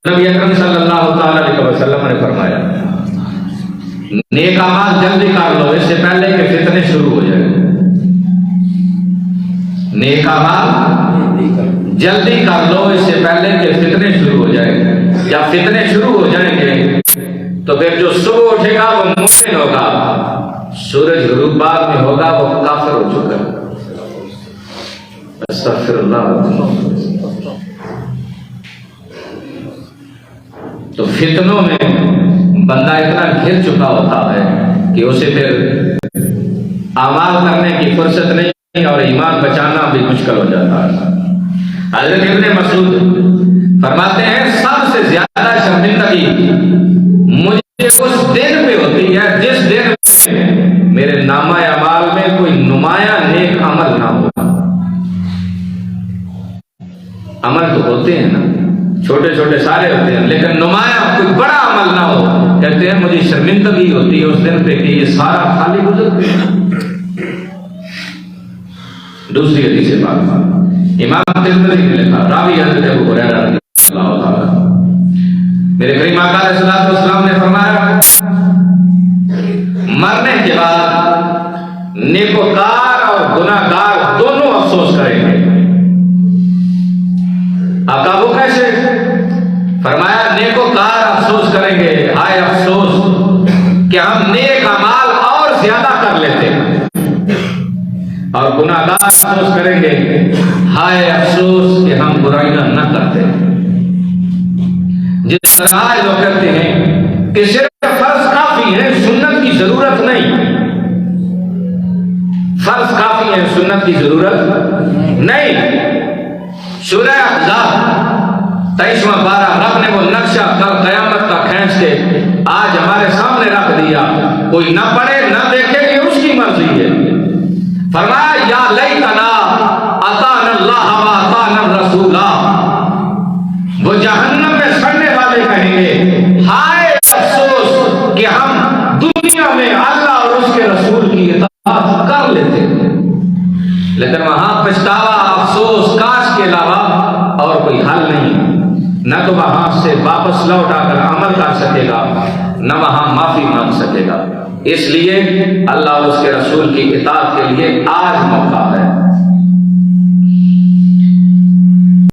नबी अकरम सल्लल्लाहु अलैहि वसल्लम ने फरमाया, नेक अमाल जल्दी कर लो इससे पहले कि फितने शुरू हो जाए। नेक अमाल जल्दी कर लो इससे पहले कि फितने शुरू हो जाए। जब फितने शुरू हो जाएंगे तो फिर जो सुबह उठेगा वो मुमिन होगा, सूरज गुरूब बाद में होगा वो काफिर हो चुका है। अस्तगफिरुल्लाह। तो फितनों में बंदा इतना घिर चुका होता है कि उसे फिर अमाल करने की फुर्सत नहीं और ईमान बचाना भी मुश्किल हो जाता है। हज़रत इब्ने मसूद फरमाते हैं, सबसे ज्यादा शर्मिंदगी मुझे उस दिन पे होती है जिस दिन में मेरे नामा अमाल में कोई नुमाया नेक अमल ना हो। अमल तो होते हैं ना, छोटे छोटे सारे होते हैं, लेकिन नुमाया कोई बड़ा अमल ना हो। कहते हैं मुझे शर्मिंदगी होती है उस दिन पे कि ये सारा खाली गुजर गया। दूसरी हदीस से बात इमाम तिरमिज़ी ने लिखा, रावी हज़रत अबू हुरैरा रज़ियल्लाहु ताला, मेरे करीम आका अलैहिस्सलातु वस्सलाम ने फरमाया, मरने के बाद नेकोकार और गुनाहगार दोनों अफसोस करेंगे। आका वो कैसे? फरमाया, नेकोकार अफसोस करेंगे, हाय अफसोस कि हम नेक अमाल और ज्यादा कर लेते हैं, और गुनाहगार अफसोस करेंगे, हाय अफसोस कि हम बुराइयां न करते। जिस तरह लोग कहते हैं कि सिर्फ फर्ज काफी है, सुन्नत की जरूरत नहीं। फर्ज काफी है, सुन्नत की जरूरत नहीं। सूरह अहज़ाब 23वां पारा, रब ने वो नक्शा कल कयामत का खींच के आज हमारे सामने रख दिया। कोई ना पढ़े ना देखे, ये उसकी मर्जी है। फरमाया, या लैतना अताना अल्लाह व अताना रसूला। वो जहन्नम में सड़ने वाले कहेंगे, हाय अफसोस कि हम दुनिया में अल्लाह और उसके रसूल की इताअत कर लेते, लेकिन वहां पछतावा, अफसोस, काश के अलावा और कोई हल नहीं। न तो वहां से वापस लौट आकर अमल कर सकेगा, न वहां माफी मांग सकेगा। इसलिए अल्लाह और उसके रसूल की इताअत के लिए आज मौका है।